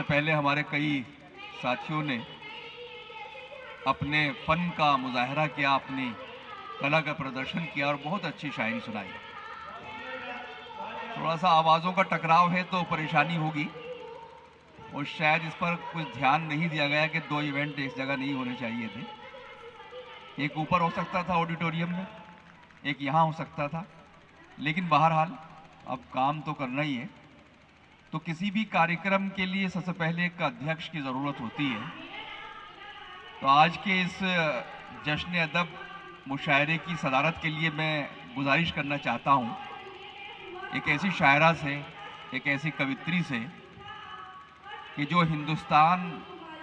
पहले हमारे कई साथियों ने अपने फन का मुजाहरा किया, अपनी कला का प्रदर्शन किया और बहुत अच्छी शायरी सुनाई। थोड़ा सा आवाज़ों का टकराव है तो परेशानी होगी और शायद इस पर कुछ ध्यान नहीं दिया गया कि दो इवेंट एक जगह नहीं होने चाहिए थे। एक ऊपर हो सकता था ऑडिटोरियम में, एक यहाँ हो सकता था, लेकिन बहरहाल अब काम तो करना ही है। तो किसी भी कार्यक्रम के लिए सबसे पहले एक अध्यक्ष की ज़रूरत होती है। तो आज के इस जश्न अदब मुशायरे की सदारत के लिए मैं गुजारिश करना चाहता हूँ एक ऐसी शायरा से, एक ऐसी कवित्री से कि जो हिंदुस्तान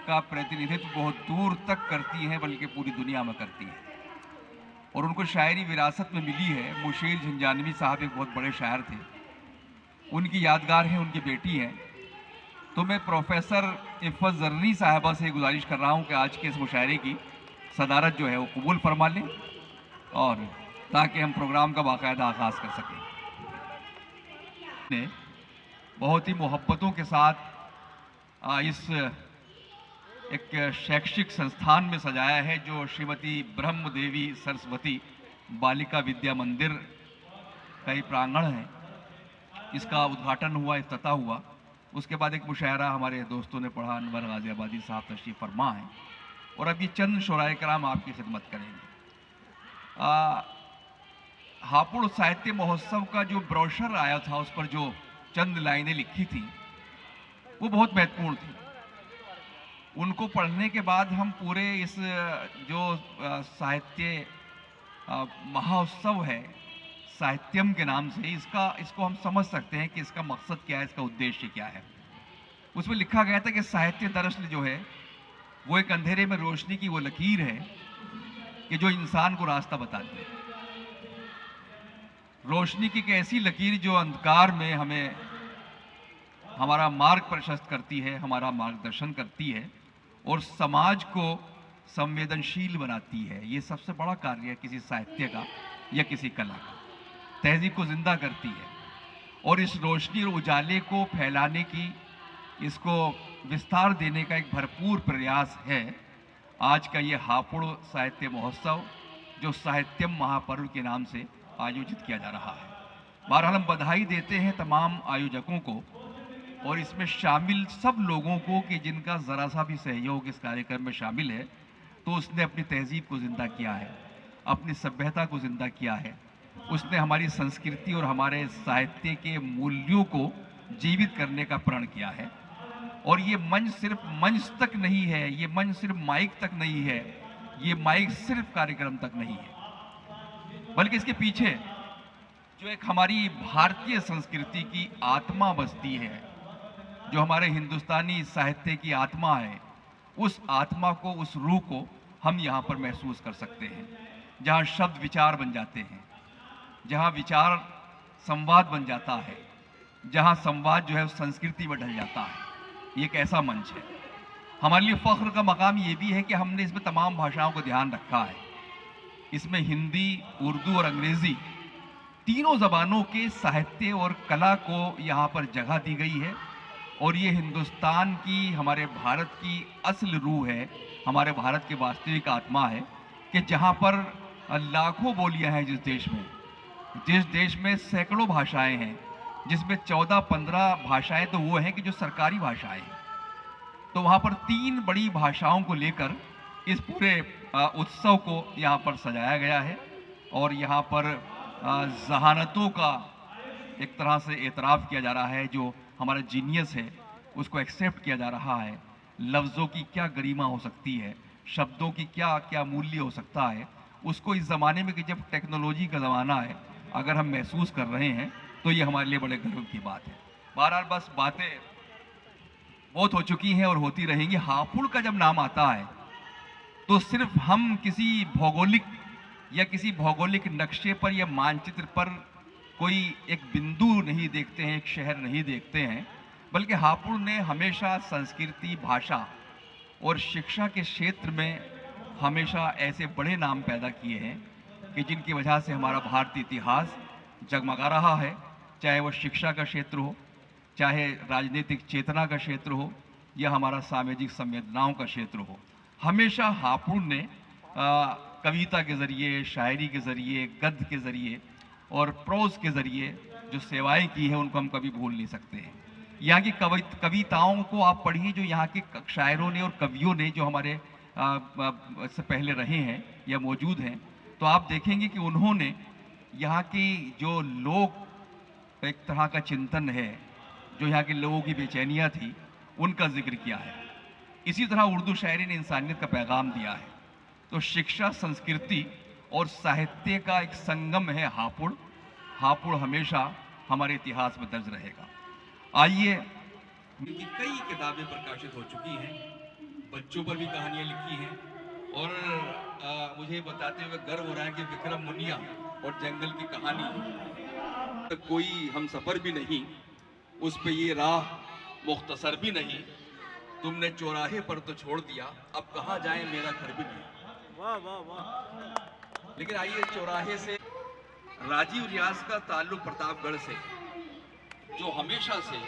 का प्रतिनिधित्व बहुत दूर तक करती हैं, बल्कि पूरी दुनिया में करती है। और उनको शायरी विरासत में मिली है। मुशीर झंझानवी साहब एक बहुत बड़े शायर थे, उनकी यादगार है, उनकी बेटी हैं। तो मैं प्रोफेसर इफ़त ज़र्री साहिबा से गुजारिश कर रहा हूं कि आज के इस मुशायरे की सदारत जो है वो कबूल फरमा लें, और ताकि हम प्रोग्राम का बाकायदा आगाज़ कर सकें। ने बहुत ही मोहब्बतों के साथ इस एक शैक्षिक संस्थान में सजाया है, जो श्रीमती ब्रह्म देवी सरस्वती बालिका विद्या मंदिर का ही प्रांगण है। इसका उद्घाटन हुआ, इफ्तिताह हुआ। उसके बाद एक मुशायरा हमारे दोस्तों ने पढ़ा, अनवर गाजियाबादी साहब तशरीफ़ फरमा है, और अब ये चंद शुराए कराम आपकी खिदमत करेंगे। हापुड़ साहित्य महोत्सव का जो ब्रोशर आया था, उस पर जो चंद लाइनें लिखी थी वो बहुत महत्वपूर्ण थी। उनको पढ़ने के बाद हम पूरे इस जो साहित्य महोत्सव है साहित्यम के नाम से, इसको हम समझ सकते हैं कि इसका मकसद क्या है, इसका उद्देश्य क्या है। उसमें लिखा गया था कि साहित्य दरअसल जो है वो एक अंधेरे में रोशनी की वो लकीर है कि जो इंसान को रास्ता बताती है। रोशनी की एक ऐसी लकीर जो अंधकार में हमें हमारा मार्ग प्रशस्त करती है, हमारा मार्गदर्शन करती है और समाज को संवेदनशील बनाती है। ये सबसे बड़ा कार्य है किसी साहित्य का या किसी कला का। तहजीब को जिंदा करती है, और इस रोशनी और उजाले को फैलाने की, इसको विस्तार देने का एक भरपूर प्रयास है आज का ये हापुड़ साहित्य महोत्सव, जो साहित्यम महापर्व के नाम से आयोजित किया जा रहा है। बहरहाल हम बधाई देते हैं तमाम आयोजकों को और इसमें शामिल सब लोगों को कि जिनका ज़रा सा भी सहयोग इस कार्यक्रम में शामिल है, तो उसने अपनी तहजीब को ज़िंदा किया है, अपनी सभ्यता को ज़िंदा किया है, उसने हमारी संस्कृति और हमारे साहित्य के मूल्यों को जीवित करने का प्रण किया है। और ये मंच सिर्फ मंच तक नहीं है, ये मंच सिर्फ माइक तक नहीं है, ये माइक सिर्फ कार्यक्रम तक नहीं है, बल्कि इसके पीछे जो एक हमारी भारतीय संस्कृति की आत्मा बसती है, जो हमारे हिंदुस्तानी साहित्य की आत्मा है, उस आत्मा को, उस रूह को हम यहाँ पर महसूस कर सकते हैं। जहाँ शब्द विचार बन जाते हैं, जहाँ विचार संवाद बन जाता है, जहाँ संवाद जो है उस संस्कृति में ढल जाता है। ये एक ऐसा मंच है। हमारे लिए फख्र का मकाम ये भी है कि हमने इसमें तमाम भाषाओं को ध्यान रखा है। इसमें हिंदी, उर्दू और अंग्रेज़ी तीनों ज़बानों के साहित्य और कला को यहाँ पर जगह दी गई है। और ये हिंदुस्तान की, हमारे भारत की असल रूह है, हमारे भारत की वास्तविक आत्मा है कि जहाँ पर लाखों बोलियाँ हैं, जिस देश में सैकड़ों भाषाएं हैं, जिसमें 14-15 भाषाएं तो वो हैं कि जो सरकारी भाषाएं हैं, तो वहाँ पर 3 बड़ी भाषाओं को लेकर इस पूरे उत्सव को यहाँ पर सजाया गया है। और यहाँ पर जहानतों का एक तरह से एतराफ़ किया जा रहा है। जो हमारा जीनियस है उसको एक्सेप्ट किया जा रहा है। लफ्ज़ों की क्या गरिमा हो सकती है, शब्दों की क्या क्या मूल्य हो सकता है, उसको इस ज़माने में कि जब टेक्नोलॉजी का ज़माना है, अगर हम महसूस कर रहे हैं तो ये हमारे लिए बड़े गर्व की बात है। बहरहाल बस बातें बहुत हो चुकी हैं और होती रहेंगी। हापुड़ का जब नाम आता है तो सिर्फ हम किसी भौगोलिक नक्शे पर या मानचित्र पर कोई एक बिंदु नहीं देखते हैं, एक शहर नहीं देखते हैं, बल्कि हापुड़ ने हमेशा संस्कृति, भाषा और शिक्षा के क्षेत्र में हमेशा ऐसे बड़े नाम पैदा किए हैं कि जिनकी वजह से हमारा भारतीय इतिहास जगमगा रहा है। चाहे वो शिक्षा का क्षेत्र हो, चाहे राजनीतिक चेतना का क्षेत्र हो, या हमारा सामाजिक संवेदनाओं का क्षेत्र हो, हमेशा हापुड़ ने कविता के ज़रिए, शायरी के ज़रिए, गद्य के ज़रिए और प्रोज़ के ज़रिए जो सेवाएं की है उनको हम कभी भूल नहीं सकते हैं। यहाँ की कविताओं को आप पढ़िए, जो यहाँ के शायरों ने और कवियों ने जो हमारे से पहले रहे हैं या मौजूद हैं, तो आप देखेंगे कि उन्होंने यहाँ की जो लोग एक तरह का चिंतन है, जो यहाँ के लोगों की बेचैनियाँ थी, उनका जिक्र किया है। इसी तरह उर्दू शायरी ने इंसानियत का पैगाम दिया है। तो शिक्षा, संस्कृति और साहित्य का एक संगम है हापुड़। हापुड़ हमेशा हमारे इतिहास में दर्ज रहेगा। आइए, उनकी कई किताबें प्रकाशित हो चुकी हैं, बच्चों पर भी कहानियां लिखी हैं, और मुझे बताते हुए गर्व हो रहा है कि विक्रम मुनिया और जंगल की कहानी कोई हम सफर भी नहीं, उस पे ये राह मुख्तसर भी नहीं, तुमने चौराहे पर तो छोड़ दिया, अब कहाँ जाए मेरा घर भी नहीं। वाह वाह वाह। लेकिन आइए, चौराहे से राजीव रियाज का ताल्लुक प्रतापगढ़ से, जो हमेशा से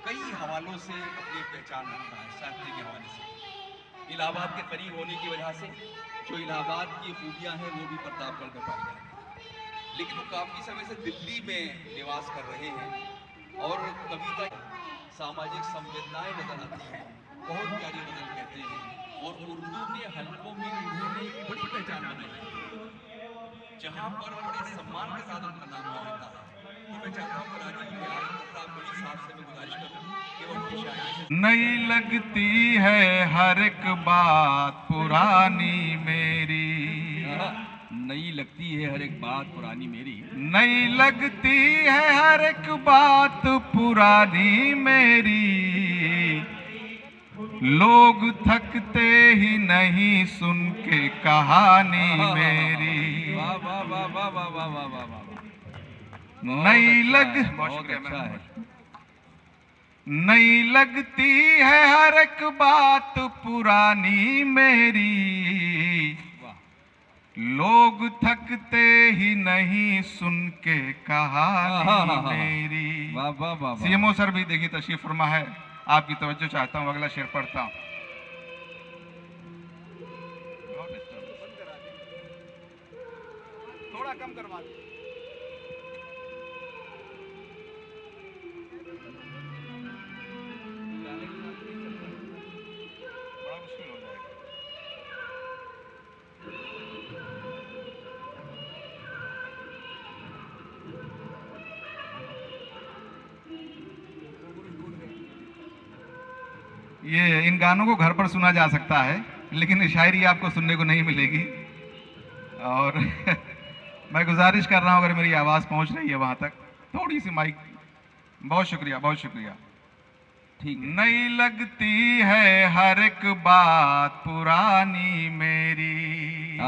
कई हवालों से अपनी पहचान रखता है, साहित्य के हवाले से, इलाहाबाद के करीब होने की वजह से जो इलाहाबाद की खूबियां हैं वो भी प्रतापगढ़ में पाई जाती हैं। लेकिन वो काफ़ी समय से दिल्ली में निवास कर रहे हैं और कविता सामाजिक संवेदनाएं नजर आती हैं, बहुत प्यारी गजल कहते हैं, और उर्दू के हलकों में उन्होंने एक बड़ी पहचान बनाई है, जहाँ पर बड़े सम्मान के साथ उनका नाम लिया जाता है। तो मैं चाहता हूँ राजीव रियाज प्रतापगढ़ी साहब से मैं गुजारिश करूँ कि वो अपनी शायरी नई लगती है हर एक बात पुरानी मेरी, नई लगती है हर एक बात पुरानी मेरी, नई लगती है हर एक बात पुरानी मेरी, लोग थकते ही नहीं सुन के कहानी मेरी। वाह वाह वाह वाह वाह वाह वाह वाह वाह। नई बहुत अच्छा है। नई लगती है हर एक बात पुरानी मेरी, लोग थकते ही नहीं सुन के कहानी मेरी। वाह वाह वाह। सीएमओ सर भी देखिए तशरीफ फरमा है, आपकी तवज्जो चाहता हूं, अगला शेर पढ़ता हूं। थोड़ा कम करवा दे। बड़ा मुश्किल हो जाएगा। ये इन गानों को घर पर सुना जा सकता है, लेकिन शायरी आपको सुनने को नहीं मिलेगी। और मैं गुजारिश कर रहा हूं, अगर मेरी आवाज़ पहुंच रही है वहां तक, थोड़ी सी माइक। बहुत शुक्रिया, बहुत शुक्रिया। ठीक। नई लगती है हर एक बात पुरानी मेरी,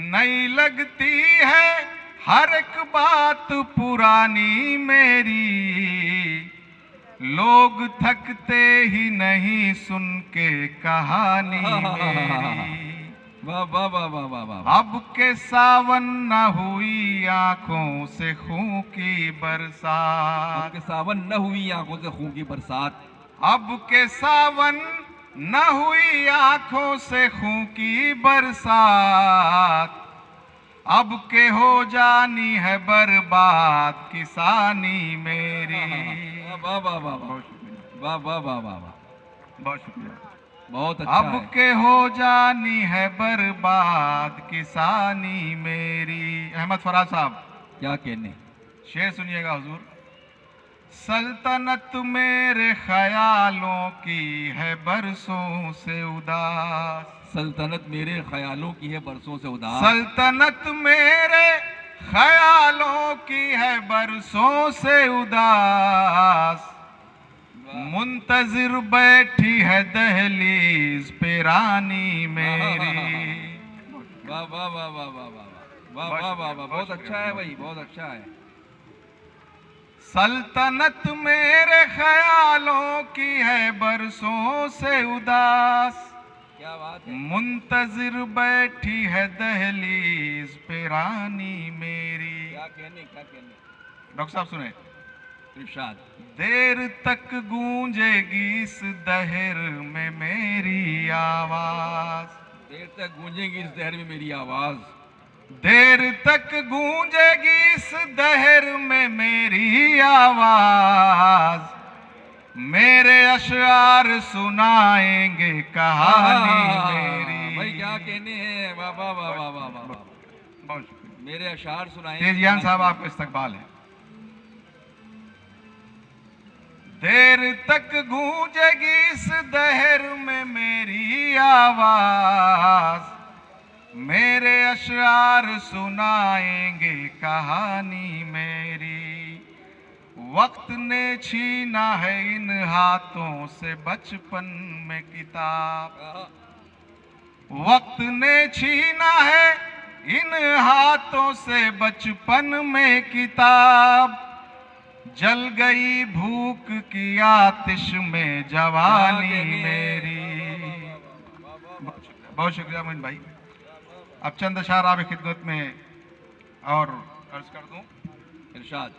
नई लगती है हर एक बात पुरानी मेरी, लोग थकते ही नहीं सुन के कहानी मेरी। वाह वाह वाह वाह वाह वाह। अब के सावन न हुई आंखों से खून की बरसात, अब के सावन न हुई आंखों से खून की बरसात, अब के सावन न हुई आंखों से खून की बरसात, अब के हो जानी है बर्बाद किसानी मेरी। वाह वाह वाह वाह वाह वाह वाह वाह। बहुत शुक्रिया, बहुत अच्छा अब के हो जानी है बर्बाद किसानी मेरी। अहमद फराज साहब क्या कहने। शेर सुनिएगा हुजूर। सल्तनत मेरे ख्यालों की है बरसों से उदास, सल्तनत मेरे ख्यालों की है बरसों से उदास, सल्तनत मेरे ख्यालों की है बरसों से उदास, मुंतजिर बैठी है दहलीज पे रानी मेरी। वाह वाह वाह वाह वाह वाह वाह वाह वाह। बहुत अच्छा है भाई, बहुत अच्छा है। सल्तनत मेरे ख्यालों की है बरसों से उदास, क्या बात है। मुंतजिर बैठी है दहलीज पे रानी मेरी। क्या कहने, क्या कहने। डॉक्टर साहब सुने, इरशाद। देर तक गूंजेगी इस दहर में मेरी आवाज, देर तक गूंजेगी इस दहर में मेरी आवाज, देर तक गूंजेगी इस दहर में मेरी आवाज, मेरे अशआर सुनाएंगे कहानी मेरी। भाई क्या कहने हैं, वाह वाह वाह वाह वाह वाह, बहुत शुक्रिया। मेरे अशार सुनाएंगे। तेजियान साहब आपका इस्तकबाल है। देर तक गूंजेगी इस दहर में मेरी आवाज, मेरे अशआर सुनाएंगे कहानी मेरी। वक्त ने छीना है इन हाथों से बचपन में किताब, वक्त ने छीना है इन हाथों से बचपन में किताब, जल गई भूख की आतिश में जवानी मेरी। बहुत शुक्रिया मोइन भाई। अब चंद अशार आप खिदमत में और अर्ज कर दूं। इरशाद।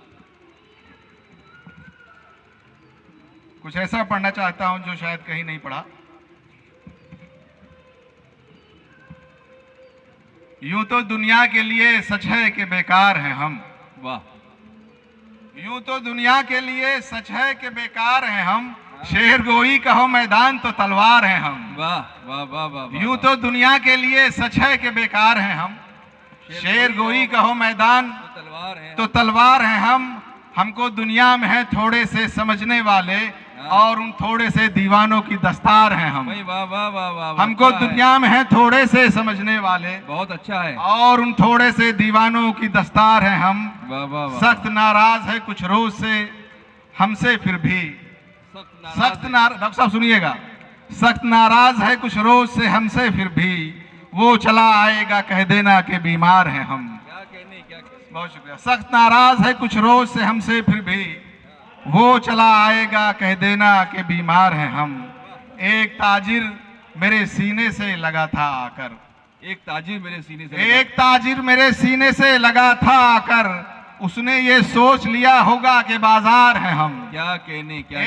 कुछ ऐसा पढ़ना चाहता हूं जो शायद कहीं नहीं पढ़ा। यूं तो दुनिया के लिए सच है कि बेकार हैं हम, वाह। यूं तो दुनिया के लिए सच है कि बेकार हैं हम, शेर गोई कहो मैदान तो तलवार हैं हम। वाह वाह वाह वाह। यूं तो दुनिया के लिए सच है कि बेकार हैं हम, शेर गोई कहो मैदान तो तलवार हैं हम। हमको दुनिया में है थोड़े से समझने वाले और उन थोड़े से दीवानों की दस्तार हैं हम। वाह वाह वाह वाह। हमको दुनिया में है थोड़े से समझने वाले, बहुत अच्छा है, और उन थोड़े से दीवानों की दस्तार हैं हम। वाह वाह वाह। सख्त नाराज है कुछ रोज से हमसे फिर भी, सख्त नाराज, डॉक्टर साहब सुनिएगा, सख्त नाराज है कुछ रोज से हमसे फिर भी, वो चला आएगा कह देना कि बीमार हैं हम। क्या कहने, क्या कहने। बहुत शुक्रिया। सख्त नाराज है कुछ रोज से हमसे फिर भी, वो चला आएगा कह देना कि बीमार हैं हम। एक ताजिर मेरे सीने से लगा था आकर, एक ताजिर मेरे सीने से, एक ताजिर मेरे सीने से लगा था आकर, उसने ये सोच लिया होगा कि बाजार हैं हम। क्या कहने, क्या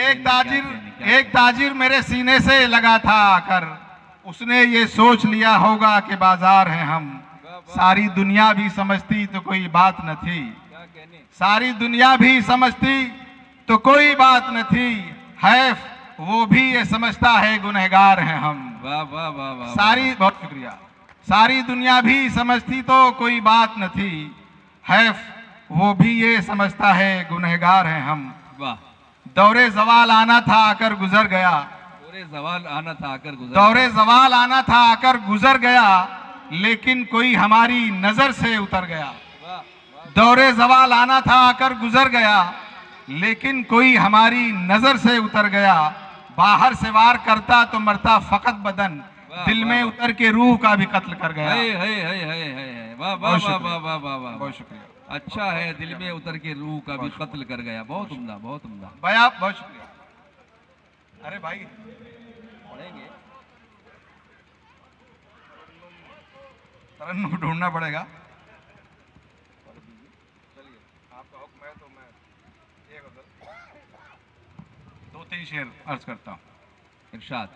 एक ताजिर मेरे सीने से लगा था आकर, उसने ये सोच लिया होगा कि बाजार हैं हम। सारी दुनिया भी समझती तो कोई बात न थी, सारी दुनिया भी समझती तो कोई बात न थी, हैफ वो भी ये समझता है गुनहगार हैं हम। वाह वाह वाह वाह। सारी, बहुत शुक्रिया। सारी दुनिया भी समझती तो कोई बात न थी, हैफ वो भी ये समझता है गुनहगार हैं हम। वाह। दौरे जवाल आना था आकर गुजर गया, दौरे जवाल आना था आकर गुजर, दौरे जवाल आना था आकर गुजर गया, लेकिन कोई हमारी नजर से उतर गया। दौरे जवाल आना था आकर गुजर गया, लेकिन कोई हमारी नजर से उतर गया। बाहर से वार करता तो मरता फकत बदन, दिल में उतर के रूह का भी कत्ल कर गया। वाह वाह वाह वाह वाह वाह वाह। बहुत शुक्रिया। अच्छा है, दिल में उतर के रूह का भी कत्ल कर गया। बहुत उम्दा, बहुत उम्दा। भाई आप, बहुत शुक्रिया। अरे भाई पढ़ेंगे, तरन्नुम ढूंढना पड़ेगा। आपका हुक्म है तो मैं दो तीन शेर अर्ज करता हूँ। इरशाद।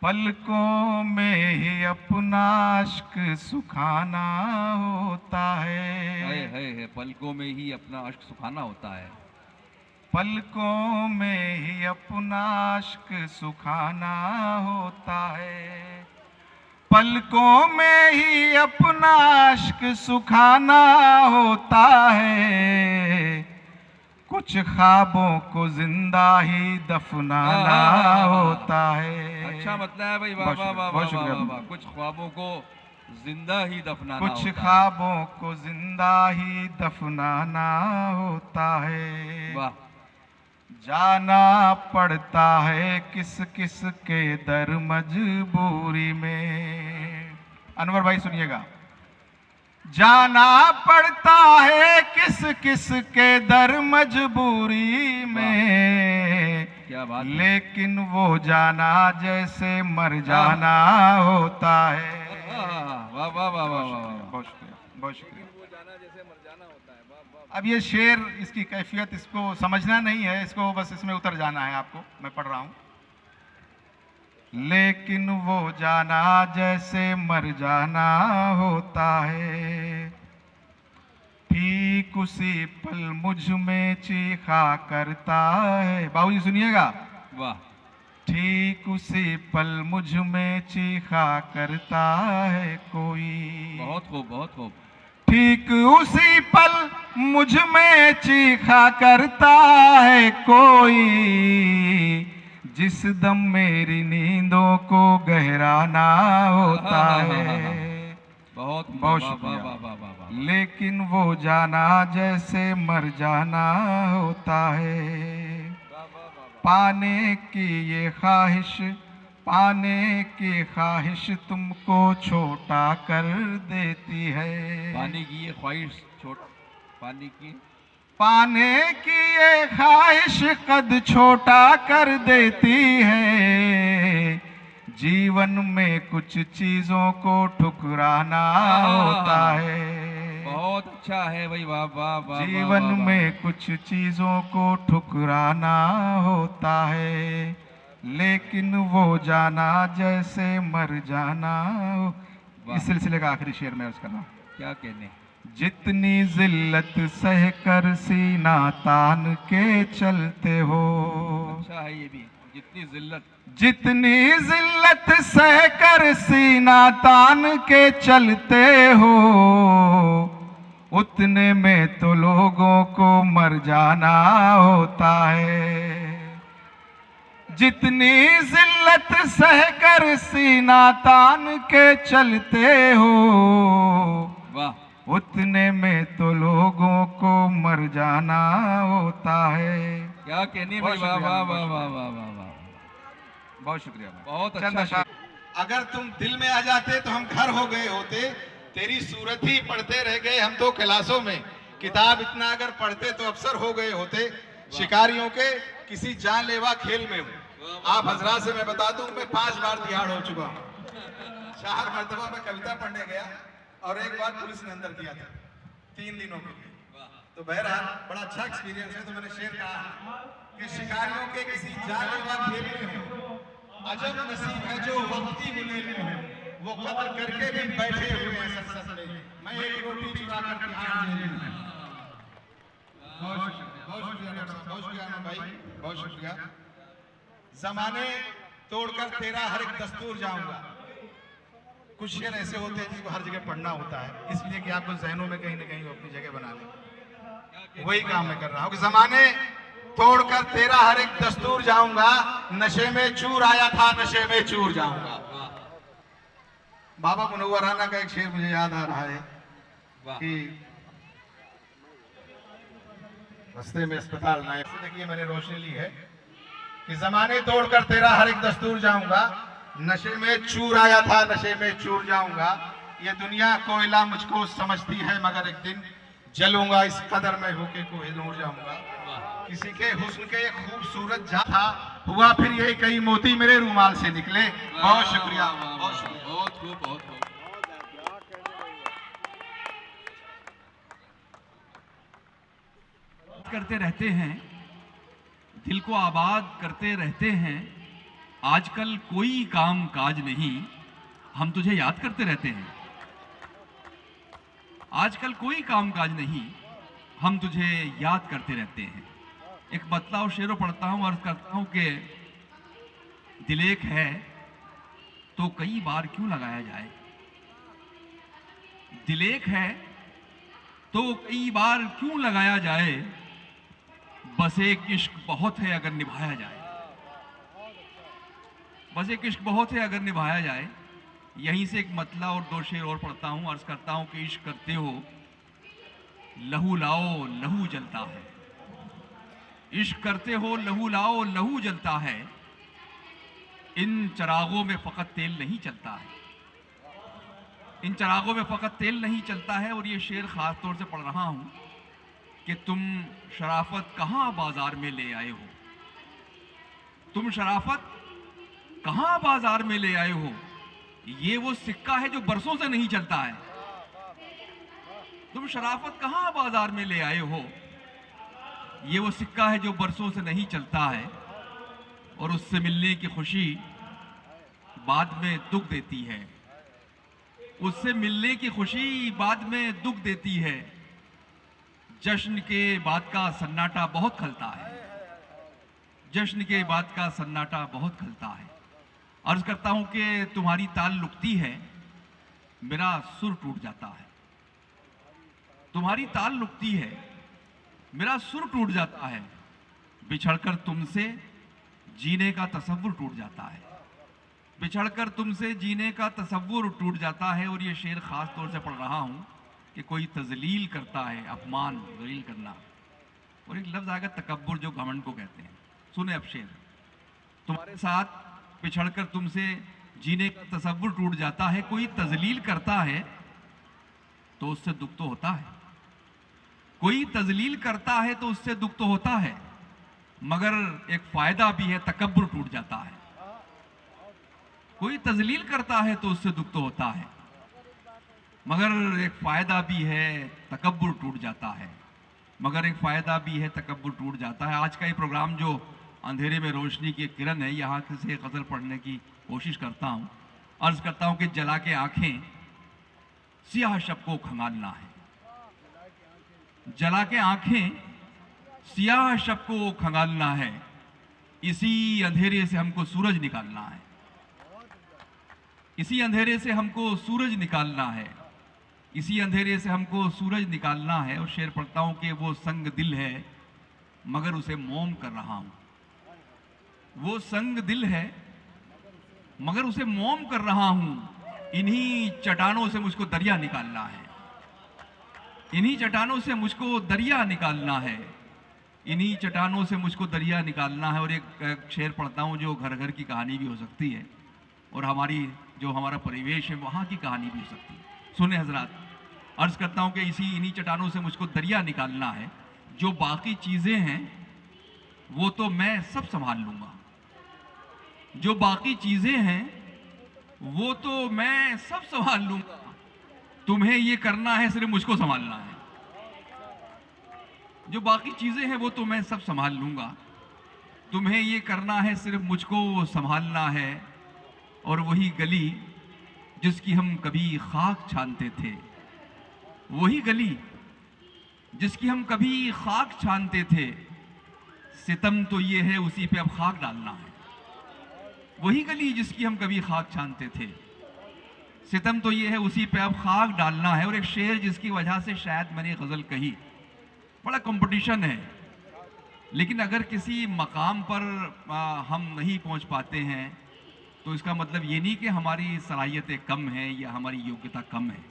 पलकों में ही अपना अश्क सुखाना होता है, पलकों में ही अपना अश्क सुखाना होता है, पलकों में ही अपना अश्क सुखाना होता है, पलकों में ही अपना अश्क सुखाना होता है, कुछ ख्वाबों को जिंदा ही दफनाना होता है। अच्छा मतलब है भाई। वाह वाह वाह वाह वाह। कुछ ख्वाबों को जिंदा ही दफनाना, कुछ ख्वाबों को जिंदा ही दफनाना होता है। वाह। जाना पड़ता है किस किस के दर मजबूरी में। अनवर भाई सुनिएगा। जाना पड़ता है किस किस के दर मजबूरी में, क्या बात, लेकिन वो जाना जैसे मर जाना होता है। वाह वाह वाह वाह वाह। बहुत शुक्रिया, बहुत शुक्रिया। वो जाना जैसे मर जाना होता है। वाह वाह। अब ये शेर, इसकी कैफियत इसको समझना नहीं है, इसको बस इसमें उतर जाना है आपको। मैं पढ़ रहा हूं। लेकिन वो जाना जैसे मर जाना होता है, ठीक उसी पल मुझ में चीखा करता है। बाबूजी सुनिएगा। वाह। ठीक उसी पल मुझ में चीखा करता है कोई। बहुत खूब, बहुत खूब। ठीक उसी पल मुझ में चीखा करता है कोई, जिस दम मेरी नींदों को गहराना होता है। बहुत बहुत वाह, शुक्रिया। वाह, वाह, वाह, वाह। लेकिन वो जाना जैसे मर जाना होता है, पाने की ये ख्वाहिश, पाने की ख्वाहिश तुमको छोटा कर देती है। पानी की ये ख्वाहिश पानी की पाने की ये ख्वाहिश कद छोटा कर देती है, जीवन में कुछ चीजों को ठुकराना होता है। बहुत अच्छा है भाई, वाह वाह वाह। जीवन में कुछ चीजों को ठुकराना होता है, लेकिन वो जाना जैसे मर जाना हो। इस सिलसिले का आखिरी शेर मैं अर्ज कर रहा हूं। क्या कहने। जितनी जिल्लत सह कर सीना तान के चलते हो। अच्छा है ये भी। जितनी जिल्लत सह कर सीना तान के चलते हो, उतने में तो लोगों को मर जाना होता है। जितनी जिल्लत सह कर सीना तान के चलते हो, वाह, उतने में तो लोगों को मर जाना होता है। क्या कहने भाई, वाह वाह वाह वाह वाह वाह वाह। बहुत शुक्रिया। बहुत अच्छा। अगर तुम दिल में आ जाते तो हम घर हो गए होते, तेरी सूरत ही पढ़ते रह गए हम तो क्लासों में। किताब इतना अगर पढ़ते तो अफसर हो गए होते। शिकारियों के किसी जानलेवा खेल में हूँ। आप हजरात से मैं बता दूं, मैं 5 बार तिहाड़ हो चुका हूँ। 4 मरतबा मैं कविता पढ़ने गया और 1 बार पुलिस ने अंदर किया था 3 दिनों के लिए। तो बहरहाल बड़ा अच्छा एक्सपीरियंस है। तो मैंने शेर कहा कि शिकारियों के किसी जानलेवा खेल में हूँ, अजब नसीब है जो वक्ती गुलेल में हूँ, वो कदर करके भी बैठे हुए हैं संसद में, मैं एक रोटी चुरा कर तिहाड़ जेल में। बहुत शुक्रिया भाई, बहुत शुक्रिया। जमाने तोड़कर तेरा हर एक दस्तूर जाऊंगा। कुछ शेर ऐसे होते हैं जिसको हर जगह पढ़ना होता है, इसलिए कि आपको जहनों में कहीं ना कहीं अपनी जगह बना ले। वही काम मैं कर रहा हूँ कि जमाने तोड़कर तेरा हर एक दस्तूर जाऊंगा, नशे में चूर आया था नशे में चूर जाऊंगा। बाबा मुनव्वर राना का एक शेर मुझे याद आ रहा है कि रास्ते में अस्पताल ना, देखिए मैंने रोशनी ली है कि जमाने तोड़कर तेरा हर एक दस्तूर जाऊंगा, नशे में चूर आया था नशे में चूर जाऊंगा। ये दुनिया कोयला मुझको समझती है, मगर एक दिन जलूंगा इस कदर में होके कोहिनूर जाऊंगा। किसी के हुस्न के एक खूबसूरत जा था, हुआ फिर यही कई मोती मेरे रूमाल से निकले। बहुत शुक्रिया, बहुत शुक्रिया। बहुत खूब, बहुत खूब। करते रहते हैं, दिल को आबाद करते रहते हैं, आजकल कोई काम काज नहीं, हम तुझे याद करते रहते हैं। आजकल कोई काम काज नहीं, हम तुझे याद करते रहते हैं। एक बतलाव शेरों पढ़ता हूं और करता हूं कि दिलेख है तो कई बार क्यों लगाया जाए। दिलेख है तो कई बार क्यों लगाया जाए, बस एक इश्क बहुत है अगर निभाया जाए। बस एक इश्क बहुत है अगर निभाया जाए। यहीं से एक मतला और 2 शेर और पढ़ता हूं, अर्ज करता हूं कि इश्क करते हो लहू लाओ लहू जलता है। इश्क करते हो लहू लाओ लहू जलता है, इन चरागों में फकत तेल नहीं चलता है। इन चरागों में फकत तेल नहीं चलता है। और ये शेर खास तौर से पढ़ रहा हूं कि तुम शराफत कहां बाजार में ले आए हो। तुम शराफत कहां बाजार में ले आए हो, ये वो सिक्का है जो बरसों से नहीं चलता है। तुम शराफत कहाँ बाजार में ले आए हो? ये वो सिक्का है जो बरसों से नहीं चलता है और उससे मिलने की खुशी बाद में दुख देती है। उससे मिलने की खुशी बाद में दुख देती है। जश्न के बाद का सन्नाटा बहुत खलता है। जश्न के बाद का सन्नाटा बहुत खलता है। अर्ज करता हूं कि तुम्हारी ताल लुकती है, मेरा सुर टूट जाता है। तुम्हारी ताल लुकती है, मेरा सुर टूट जाता है। बिछड़कर तुमसे जीने का तसव्वुर टूट जाता है। बिछड़कर तुमसे जीने का तसव्वुर टूट जाता है। और ये शेर खास तौर से पढ़ रहा हूं कि कोई तजलील करता है, अपमान जलील करना। और एक लफ्ज आएगा तकब्बुर, जो घमंड को कहते हैं। सुने अब शेर। तुम्हारे साथ बिछड़कर तुमसे जीने का तसव्वुर टूट जाता है। कोई तजलील करता है तो उससे दुख तो होता है। कोई तजलील करता है तो उससे दुख तो होता है, मगर एक फायदा भी है, तकब्बुर टूट जाता है। कोई तजलील करता है तो उससे दुख तो होता है, मगर एक फायदा भी है, तकब्बुर टूट जाता है। मगर एक फायदा भी है, तकब्बुर टूट जाता है। आज का ये प्रोग्राम जो अंधेरे में रोशनी की किरण है, यहाँ से गजल पढ़ने की कोशिश करता हूँ। अर्ज करता हूँ कि जला के आंखें सियाह शब को खंगालना है। जला के आंखें सियाह शब को खंगालना है। इसी अंधेरे से हमको सूरज निकालना है। इसी अंधेरे से हमको सूरज निकालना है। इसी अंधेरे से हमको सूरज निकालना है। और शेर पढ़ता हूं कि वो संग दिल है, मगर उसे मोम कर रहा हूं। वो संग दिल है, मगर उसे मोम कर रहा हूं। इन्हीं चट्टानों से मुझको दरिया निकालना है। इन्हीं चट्टानों से मुझको दरिया निकालना है। इन्हीं चट्टानों से मुझको दरिया निकालना है। और एक शेर पढ़ता हूं जो घर घर की कहानी भी हो सकती है, और जो हमारा परिवेश है वहां की कहानी भी हो सकती है। सुने हजरात, अर्ज करता हूं कि इन्हीं चट्टानों से मुझको दरिया निकालना है। जो बाकी चीजें हैं वो तो मैं सब संभाल लूंगा। जो बाकी चीजें हैं वो तो मैं सब संभाल लूंगा। तुम्हें ये करना है, सिर्फ मुझको संभालना है। जो बाकी चीजें हैं वो तो मैं सब संभाल लूंगा। तुम्हें ये करना है, सिर्फ मुझको संभालना है। और वही गली जिसकी हम कभी खाक छानते थे, वही गली जिसकी हम कभी खाक छानते थे, सितम तो ये है उसी पे अब खाक डालना है। वही गली जिसकी हम कभी खाक छानते थे, सितम तो ये है उसी पे अब खाक डालना है। और एक शेर जिसकी वजह से शायद मैंने गजल कही, बड़ा कंपटीशन है, लेकिन अगर किसी मकाम पर हम नहीं पहुंच पाते हैं तो इसका मतलब ये नहीं कि हमारी सलाहियतें कम हैं या हमारी योग्यता कम है,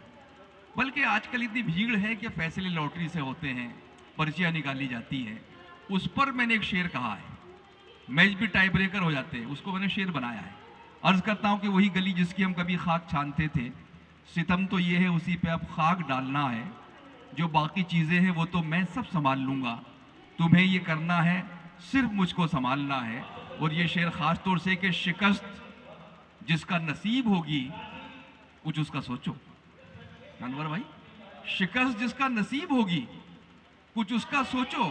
बल्कि आजकल इतनी भीड़ है कि फैसले लॉटरी से होते हैं, पर्चियाँ निकाली जाती हैं। उस पर मैंने एक शेर कहा है, मैच भी टाई ब्रेकर हो जाते हैं, उसको मैंने शेर बनाया है। अर्ज करता हूँ कि वही गली जिसकी हम कभी खाक छानते थे, सितम तो ये है उसी पे अब खाक डालना है। जो बाकी चीज़ें हैं वो तो मैं सब संभाल लूँगा। तुम्हें ये करना है, सिर्फ मुझको संभालना है। और ये शेर ख़ास तौर से कि शिकस्त जिसका नसीब होगी, कुछ उसका सोचो। अनवर भाई, शिकस्त जिसका नसीब होगी, कुछ उसका सोचो।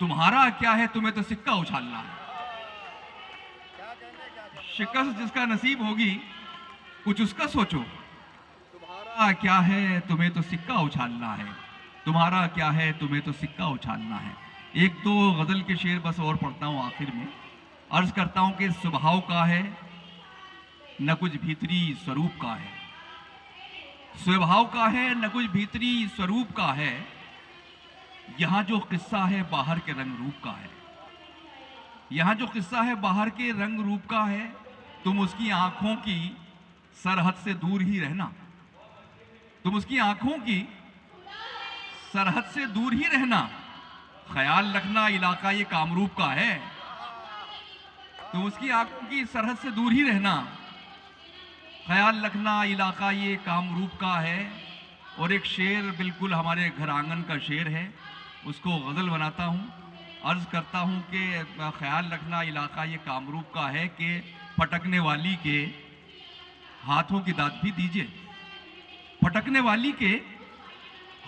तुम्हारा क्या है, तुम्हें तो सिक्का उछालना है। शिकस्त जिसका नसीब होगी, कुछ उसका सोचो। तुम्हारा क्या है, तुम्हें तो सिक्का उछालना है। तुम्हारा क्या है, तुम्हें तो सिक्का उछालना है। एक दो गजल के शेर बस और पढ़ता हूं आखिर में। अर्ज करता हूं कि स्वभाव का है न कुछ भीतरी स्वरूप का है। स्वभाव का है न कुछ भीतरी स्वरूप का है। यहां जो किस्सा है बाहर के रंग रूप का है। यहां जो किस्सा है बाहर के रंग रूप का है। तुम उसकी आंखों की सरहद से दूर ही रहना। तुम उसकी आंखों की सरहद से दूर ही रहना। ख्याल रखना इलाका ये कामरूप का है। तुम उसकी आंखों की सरहद से दूर ही रहना। ख्याल रखना इलाका ये कामरूप का है। और एक शेर बिल्कुल हमारे घर आंगन का शेर है, उसको गजल बनाता हूँ। अर्ज करता हूँ कि ख्याल रखना इलाका ये कामरूप का है कि फटकने वाली के हाथों की दाद भी दीजिए। फटकने वाली के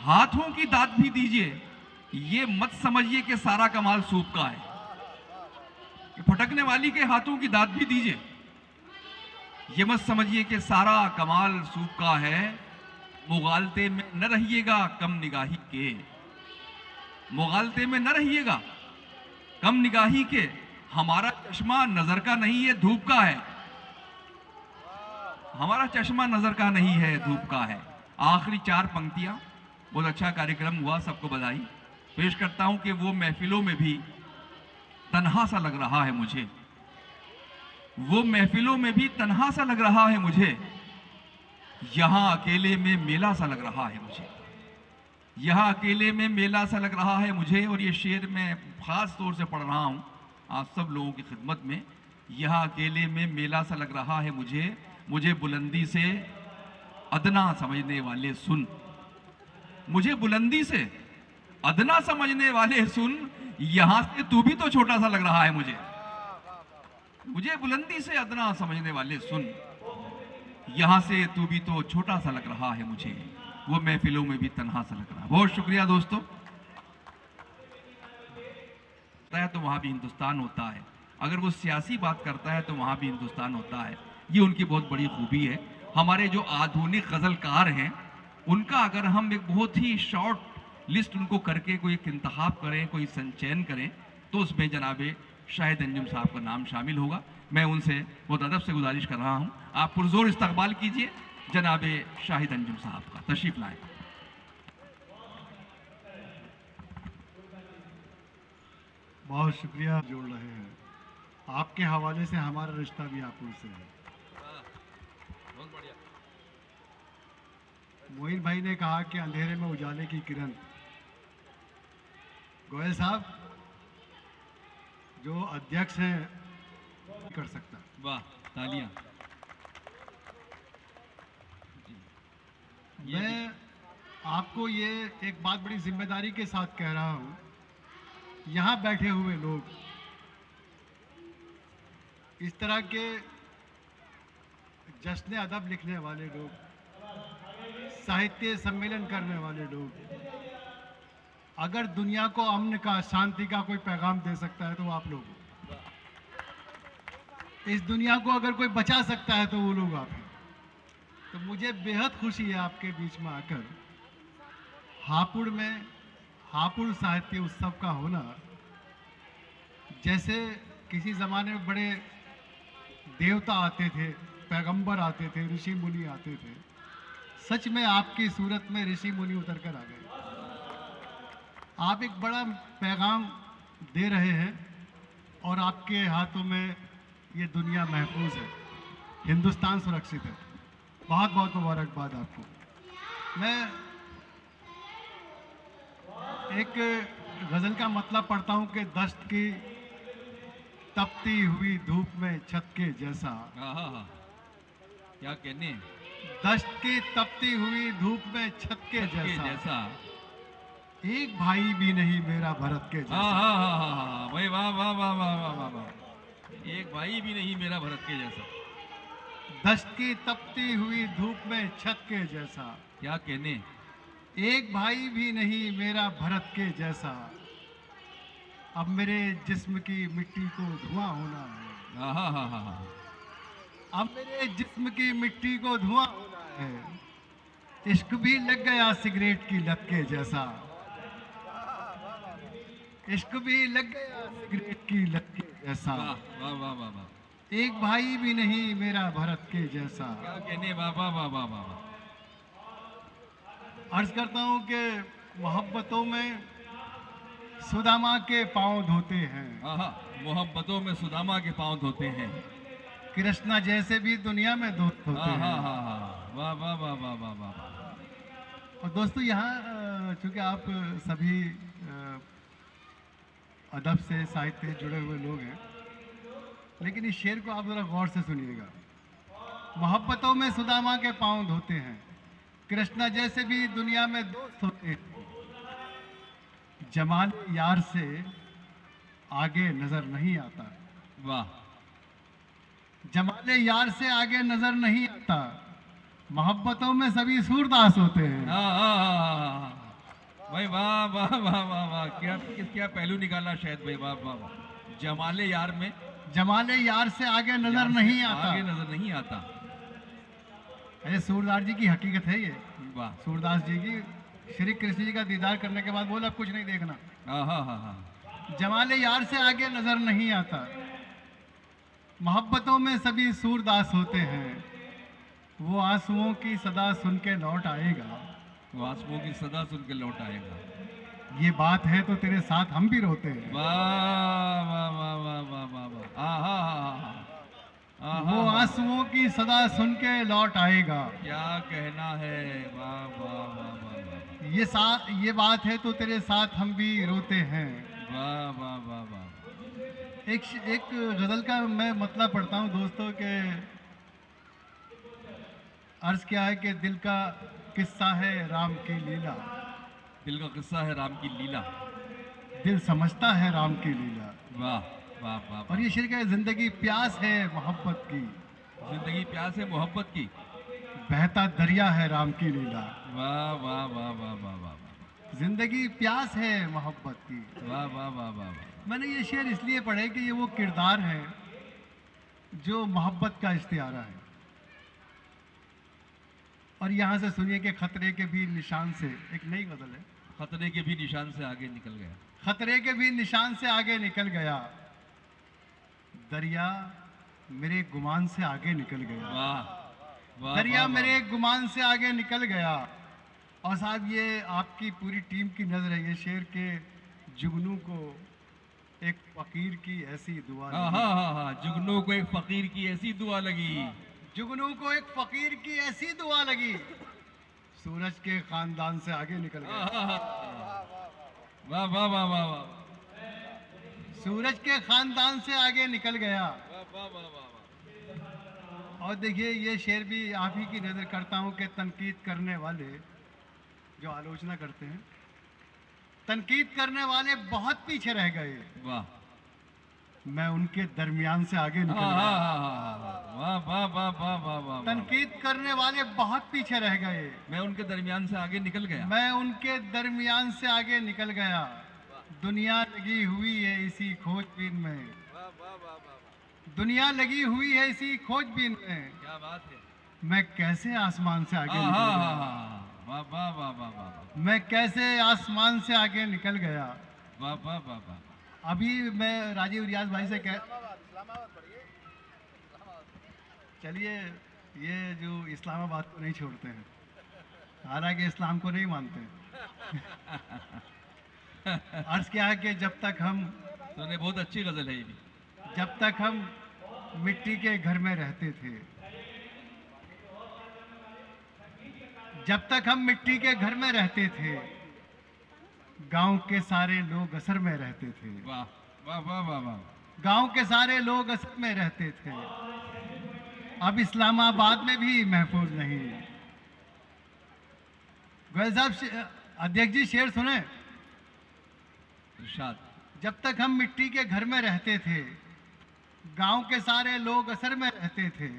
हाथों की दात भी दीजिए, ये मत समझिए कि सारा कमाल सूप का है। कि फटकने वाली के हाथों की दात भी दीजिए, ये मत समझिए कि सारा कमाल सूप का है। मुगालते में न रहिएगा कम निगाही के, मुगालते में न रहिएगा कम निगाही के। हमारा चश्मा नजर का नहीं है धूप का है, हमारा चश्मा नजर का नहीं है धूप का है। आखिरी 4 पंक्तियां, बहुत अच्छा कार्यक्रम हुआ, सबको बधाई पेश करता हूं कि वो महफिलों में भी तन्हा सा लग रहा है मुझे, वो महफिलों में भी तन्हा सा लग रहा है मुझे, यहां अकेले में मेला सा लग रहा है मुझे, यहां अकेले में मेला सा लग रहा है मुझे। और ये शेर मैं खास तौर से पढ़ रहा हूं आप सब लोगों की खिदमत में। यहां अकेले में मेला सा लग रहा है मुझे, मुझे बुलंदी से अदना समझने वाले सुन, मुझे बुलंदी से अदना समझने वाले सुन, यहां से तू भी तो छोटा सा लग रहा है मुझे, मुझे बुलंदी से अदना समझने वाले सुन, यहां से तू भी तो छोटा सा लग रहा है मुझे, वो महफिलों में भी तन्हा सा लग रहा है। बहुत शुक्रिया दोस्तों। तो वहां भी हिंदुस्तान होता है, अगर वो सियासी बात करता है तो वहां भी हिंदुस्तान होता है, ये उनकी बहुत बड़ी खूबी है। हमारे जो आधुनिक गजलकार हैं उनका अगर हम एक बहुत ही शॉर्ट लिस्ट उनको करके कोई एक इंतखाब करें, कोई संचयन करें, तो उसमें जनाबे शाहिद अंजुम साहब का नाम शामिल होगा। मैं उनसे बहुत अदब से गुजारिश कर रहा हूं, आप पुरजोर इस्तकबाल कीजिए जनाबे शाहिद अंजुम साहब का, तशरीफ लाएं। बहुत शुक्रिया जोड़ रहे हैं, आपके हवाले से हमारा रिश्ता भी आप से है। मोइन भाई ने कहा कि अंधेरे में उजाले की किरण, गोयल साहब जो अध्यक्ष हैं कर सकता। वाह, तालियां। मैं आपको ये एक बात बड़ी जिम्मेदारी के साथ कह रहा हूं, यहाँ बैठे हुए लोग, इस तरह के जश्न अदब लिखने वाले लोग, साहित्य सम्मेलन करने वाले लोग, अगर दुनिया को अमन का, शांति का कोई पैगाम दे सकता है तो वो आप लोग, इस दुनिया को अगर कोई बचा सकता है तो वो लोग आप हैं। तो मुझे बेहद खुशी है आपके बीच में आकर। हापुड़ में हापुड़ साहित्य उत्सव का होना, जैसे किसी ज़माने में बड़े देवता आते थे, पैगंबर आते थे, ऋषि मुनि आते थे, सच में आपकी सूरत में ऋषि मुनि उतर कर आ गए। आप एक बड़ा पैगाम दे रहे हैं और आपके हाथों में ये दुनिया महफूज है, हिंदुस्तान सुरक्षित है। बहुत बहुत मुबारकबाद आपको। मैं एक गज़ल का मतलब पढ़ता हूँ कि दस्त की तपती हुई धूप में छत के जैसा। हाँ, क्या कहने, दस्त की तपती हुई धूप में छत के जैसा, एक भाई भी नहीं मेरा भरत के जैसा। हाँ भाई, वाह वाह वाह वाह वाह वाह वाह, एक भाई भी नहीं मेरा भरत के जैसा। दस्त की तपती हुई धूप में छत के जैसा, क्या कहने, एक भाई भी नहीं मेरा भरत के जैसा। अब मेरे जिस्म की मिट्टी को धुआं होना है। हाँ, अब मेरे जिस्म की मिट्टी को धुआं होना है। इश्क भी लग गया सिगरेट की लत के जैसा। इश्क भी लग गया सिगरेट की लत के जैसा। वाह वाह वाह वाह, एक भाई भी नहीं मेरा भरत के जैसा। क्या कहने, वाह वाह वाह वाह वाह। अर्ज करता हूँ कि मोहब्बतों में सुदामा के पांव धोते हैं। मोहब्बतों में सुदामा के पांव धोते हैं। कृष्णा जैसे भी दुनिया में दोस्त होते हैं। वाह वाह वाह वाह वाह वाह। और दोस्तों यहाँ चूँकि आप सभी अदब से, साहित्य से जुड़े हुए लोग हैं, लेकिन इस शेर को आप ज़रा गौर से सुनिएगा। मोहब्बतों में सुदामा के पांव धोते हैं, कृष्णा जैसे भी दुनिया में दोस्त होते हैं। जमाल यार से आगे नजर नहीं आता। वाह, जमाल यार से आगे नजर नहीं आता। मोहब्बतों में सभी सूरदास होते हैं। भाई वाह वाह वाह वाह वाह, क्या क्या पहलू निकाला शायद भाई, वाह वाह वाह। जमाले यार में जमाले यार से आगे नजर यार से नहीं आता। आगे नजर नहीं आता। अरे सूरदास जी की हकीकत है ये। वाह, सूरदास जी की श्री कृष्ण जी का दीदार करने के बाद बोला कुछ नहीं देखना। हाँ हाँ हाँ हाँ। जमाले यार से आगे नजर नहीं आता। मोहब्बतों में सभी सूरदास होते हैं, वो आंसुओं की सदा सुन के लौट आएगा। वो आंसुओं की सदा सुन के लौट आएगा। ये बात है तो तेरे साथ हम भी रोते हैं। वाह वाह वाह वाह वाह वाह वाह, आहा आहा आहा, वो आंसुओं की सदा सुन के लौट आएगा। क्या कहना है, वाह वाह वाह वाह वाह, ये बात है तो तेरे साथ हम भी रोते हैं। वाह वाह वाह वाह। एक गजल का मैं मतलब पढ़ता हूँ दोस्तों के। अर्ज क्या है कि दिल का किस्सा है राम की लीला, दिल का किस्सा है राम की लीला। दिल समझता है राम की लीला। वाह वाह वाह, और ये शेर का है, जिंदगी प्यास है मोहब्बत की, जिंदगी प्यास है मोहब्बत की। बहता दरिया है राम की लीला। वाह वाह वाह वाह वाह वाह, जिंदगी प्यास है मोहब्बत की। वाह वाह वाह वाह वाह। मैंने ये शेर इसलिए पढ़े कि ये वो किरदार है जो मोहब्बत का इश्तिहारा है। और यहाँ से सुनिए कि खतरे के भी निशान से, एक नई गजल है। खतरे के भी निशान से आगे निकल गया। खतरे के भी निशान से आगे निकल गया, दरिया मेरे गुमान से आगे निकल गया। वाह वाह, दरिया वाह, मेरे गुमान से आगे निकल गया। और साहब ये आपकी पूरी टीम की नजर है। ये शेर के जुगनू को एक फकीर की ऐसी दुआ हाँ लगी। हाँ हाँ हाँ, जुगनू को एक फकीर की ऐसी दुआ लगी। जुगनू को एक फकीर की ऐसी दुआ लगी, सूरज के खानदान से आगे निकल गया। वाह वाह वाह वाह वाह, सूरज के खानदान से आगे निकल गया। वाह वाह वाह। और देखिए ये शेर भी आप ही की नज़र करता हूँ कि तनकीद करने वाले जो आलोचना करते हैं, तनकीद करने वाले बहुत पीछे रह गए, वाह मैं उनके दरमियान से आगे निकल हाँ गया। हाँ हाँ, वाह वाह वाह वाह वाह वाह। तनकीद करने वाले बहुत पीछे रह गए, मैं उनके दरमियान से आगे निकल गया। मैं उनके दरमियान से आगे निकल गया। दुनिया लगी हुई है इसी खोजबीन में, दुनिया लगी हुई है इसी खोजबीन में, क्या बात है। मैं कैसे आसमान से आगे हाँ निकल हाँ गया। हाँ, वाह वाह वाह वाह वाह, मैं कैसे आसमान से आगे निकल गया। वाह वाह वाह वाह। अभी मैं राजीव रियाज भाई से कह, चलिए ये जो इस्लामाबाद को नहीं छोड़ते हैं, हालांकि इस्लाम को नहीं मानते। अर्ज क्या है कि जब तक हम तूने बहुत अच्छी गजल है ये भी। जब तक हम मिट्टी के घर में रहते थे, जब तक हम मिट्टी के घर में रहते थे, गांव के सारे लोग असर में रहते थे। वाह वाह वाह वाह वाह। गांव के सारे लोग असर में रहते थे, अब इस्लामाबाद में भी महफूज नहीं। गोयल साहब, अध्यक्ष जी शेर सुने। इरशाद। जब तक हम मिट्टी के घर में रहते थे, गांव के सारे लोग असर में रहते थे।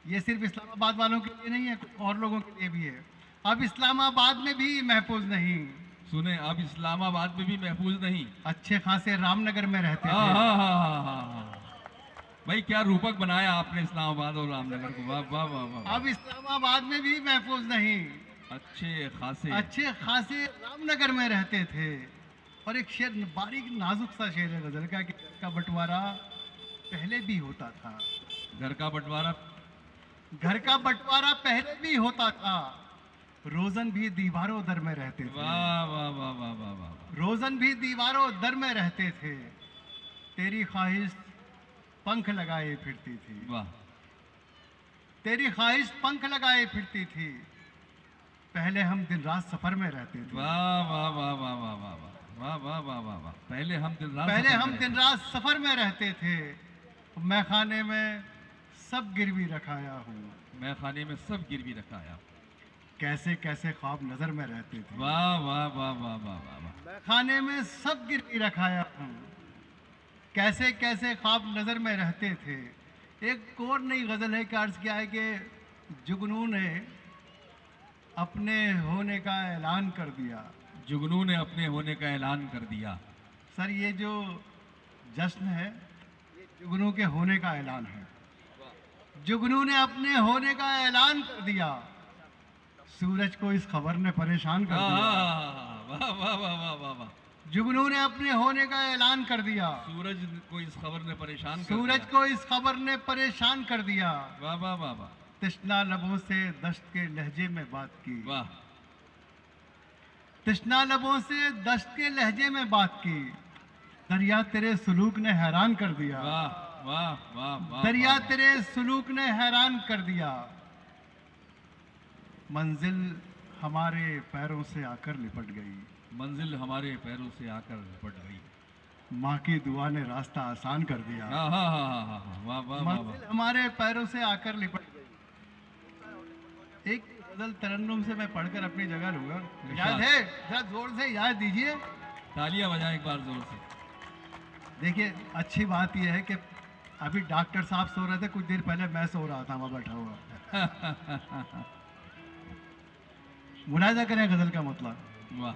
ये सिर्फ इस्लामाबाद वालों के लिए नहीं है, कुछ और लोगों के लिए भी है। अब इस्लामाबाद में भी महफूज नहीं। सुने, अब इस्लामाबाद में भी महफूज नहीं। अच्छे खासे रामनगर में रहते हाँ थे। हाँ हाँ हाँ हाँ हाँ। भाई क्या रूपक बनाया आपने इस्लामाबाद और रामनगर को, वाह वाह वाह वाह। अब इस्लामाबाद में भी महफूज नहीं। अच्छे खासे। अच्छे खासे रामनगर में रहते थे। और एक शेर, बारीक नाजुक सा शेर है गजल का, कि घर का बंटवारा पहले भी होता था। घर का बंटवारा। घर का बंटवारा पहले भी होता था, रोजन भी दीवारों दर में रहते थे। वाह वाह वाह वाह वाह वाह। रोजन भी दीवारों दर में रहते थे, तेरी ख्वाहिश पंख लगाए फिरती थी। वाह। तेरी ख्वाहिश पंख लगाए फिरती थी, पहले हम दिन रात सफर में रहते थे। वाह वाह वाह वाह वाह वाह वाह वाह वाह वाह वाह। पहले हम दिन रात पहले सफर हम में दिन रात सफर में रहते थे, मैं खाने में सब गिरवी रखाया हूँ। मैं खाने में सब गिरवी रखाया। कैसे कैसे ख्वाब नजर में रहते थे। वाह वाह वाह वाह वाह वाह वाह। मैं खाने में सब गिरवी रखाया हूँ, कैसे कैसे ख्वाब नजर में रहते थे। एक और नई गजल है कि अर्ज क्या है कि जुगनू ने अपने होने का ऐलान कर दिया। जुगनू ने अपने होने का ऐलान कर दिया। सर ये जो जश्न है ये जुगनू के होने का ऐलान है। जुगनू ने अपने होने का ऐलान कर दिया। सूरज को इस खबर ने परेशान कर दिया। वाह वाह वाह वाह वाह वाह। जुगनू ने अपने होने का ऐलान कर दिया। सूरज को इस खबर ने परेशान कर सूरज दिया। को इस खबर ने परेशान कर दिया। वाह वाह वाह वाह तृष्णा लबों से दश्त के लहजे में बात की। वाह। तृष्णा लबों से दश्त के लहजे में बात की। दरिया तेरे सुलूक ने हैरान कर दिया। वाह वाह वाह वाह। दरिया तेरे सुलूक ने हैरान कर दिया। मंजिल हमारे पैरों से आकर लिपट गई। मंजिल हमारे पैरों से आकर लिपट गई। माँ की दुआ ने रास्ता आसान कर दिया। हाँ हाँ हाँ हाँ हाँ वाह वाह वाह मंजिल हमारे पैरों से आकर लिपट गई। एक गजल तरन्नुम से मैं पढ़कर अपनी जगह लूंगा। याद है? जरा जोर से याद दीजिए। तालियां बजाएं एक बार जोर से। देखिए अच्छी बात यह है कि अभी डॉक्टर साहब सो रहे थे, कुछ देर पहले मैं सो रहा था वहां बैठा हुआ। मुलाहिजा करें गजल का मतलब। वाह।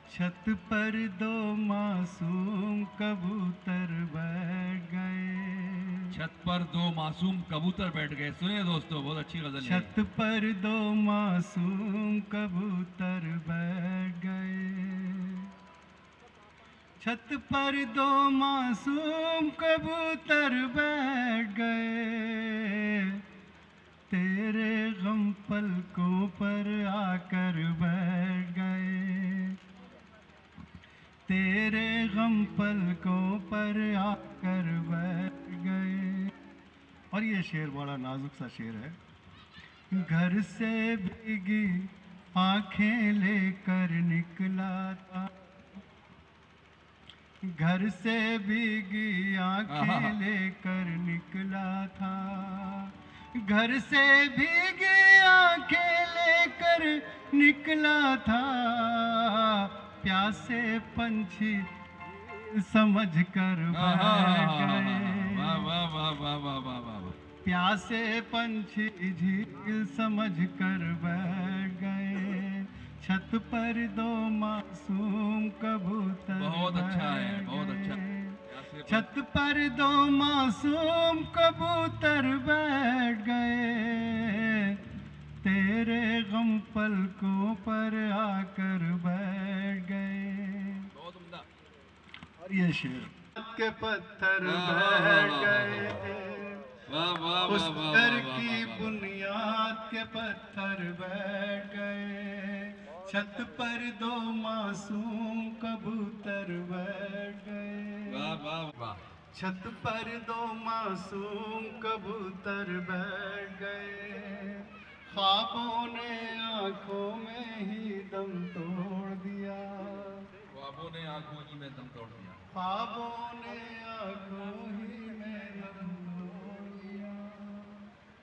छत पर दो मासूम कबूतर बैठ गए। छत पर दो मासूम कबूतर बैठ गए। सुनिए दोस्तों, बहुत अच्छी गजल है। छत पर दो मासूम कबूतर बैठ गए। छत पर दो मासूम कबूतर बैठ गए। तेरे गम पलकों पर आकर बैठ गए। तेरे गम पलकों पर आकर बैठ गए। और ये शेर बड़ा नाजुक सा शेर है। घर से भीगी आंखें लेकर निकला था। घर से भीगी आंखें लेकर निकला था। घर से भीगी आंखें लेकर निकला था। प्यासे पंछी समझ कर बैठ गए। वाह वाह वाह वाह वाह वाह वाह। प्यासे पंछी झील समझ कर बैठ गए। छत पर दो मासूम कबूतर बहुत अच्छा है, बैठ बहुत अच्छा। गए। छत पर दो मासूम कबूतर बैठ गए। तेरे गम पलकों पर आकर बैठ गए। बहुत उम्दा। और ये शेर के पत्थर बैठ गए। वाह वाह उस वाह वाह घर वाह की वाह। बुनियाद के पत्थर बैठ गए। छत पर दो मासूम कबूतर बैठ गए। वाह वाह वाह। छत पर दो मासूम कबूतर बैठ गए। ख्वाबों ने आंखों में ही दम तोड़ दिया। ख्वाबों ने आंखों ही में दम तोड़ दिया। ख्वाबों ने आंखों ही में दम तोड़ दिया।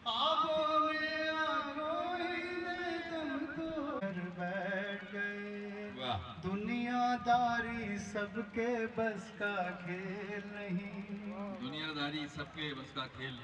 ख्वाबों ने आंखों ही में दम तोड़ बैठ गए। वाह। दुनियादारी सबके बस का खेल नहीं। दुनियादारी सबके बस का खेल नहीं।